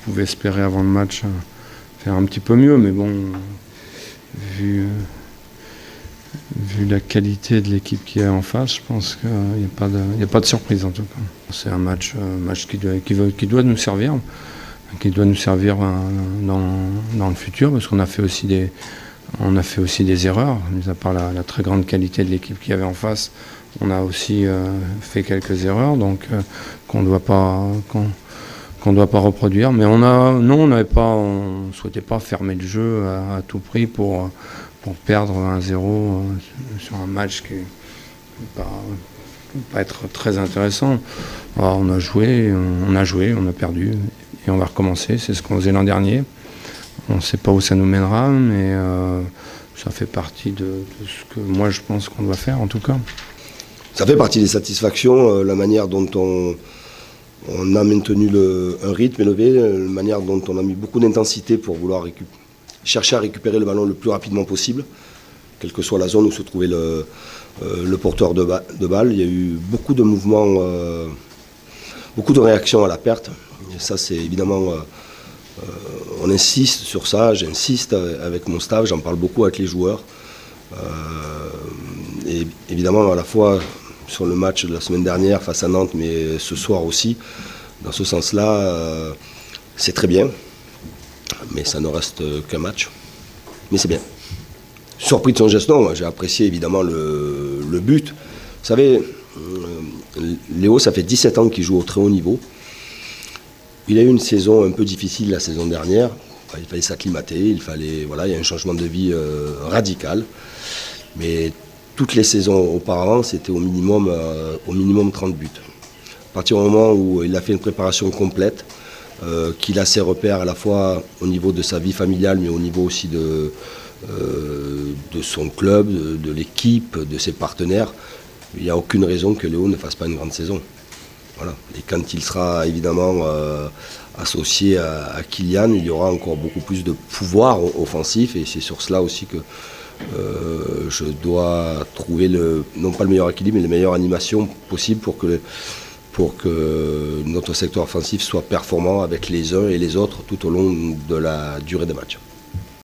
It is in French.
pouvais espérer avant le match faire un petit peu mieux, mais bon, vu la qualité de l'équipe qui est en face, je pense qu'il n'y a pas de surprise en tout cas. C'est un match qui doit nous servir, dans le futur, parce qu'on a fait aussi des erreurs, mis à part la très grande qualité de l'équipe qu'il y avait en face. On a aussi fait quelques erreurs, donc qu'on ne doit pas reproduire. Mais on ne souhaitait pas fermer le jeu à tout prix pour perdre 1-0 sur un match qui ne peut pas être très intéressant. Alors, on a joué, on a perdu, et on va recommencer. C'est ce qu'on faisait l'an dernier. On ne sait pas où ça nous mènera, mais ça fait partie de ce que moi je pense qu'on doit faire en tout cas. Ça fait partie des satisfactions, la manière dont on a maintenu un rythme élevé, la manière dont on a mis beaucoup d'intensité pour vouloir chercher à récupérer le ballon le plus rapidement possible, quelle que soit la zone où se trouvait le porteur de balle. Il y a eu beaucoup de mouvements, beaucoup de réactions à la perte. Et ça, c'est évidemment, on insiste sur ça, j'insiste avec mon staff, j'en parle beaucoup avec les joueurs. Et évidemment, à la fois sur le match de la semaine dernière face à Nantes, mais ce soir aussi, dans ce sens-là, c'est très bien. Mais ça ne reste qu'un match. Mais c'est bien. Surpris de son geste, non. J'ai apprécié évidemment le but. Vous savez, Léo, ça fait 17 ans qu'il joue au très haut niveau. Il a eu une saison un peu difficile la saison dernière. Il fallait s'acclimater, il y a un changement de vie radical. Mais toutes les saisons auparavant, c'était au minimum 30 buts. À partir du moment où il a fait une préparation complète, qu'il a ses repères à la fois au niveau de sa vie familiale, mais au niveau aussi de son club, de l'équipe, de ses partenaires, il n'y a aucune raison que Léo ne fasse pas une grande saison. Voilà. Et quand il sera évidemment associé à Kylian, il y aura encore beaucoup plus de pouvoir offensif, et c'est sur cela aussi que je dois trouver non pas le meilleur équilibre, mais la meilleure animation possible pour que notre secteur offensif soit performant avec les uns et les autres tout au long de la durée des matchs.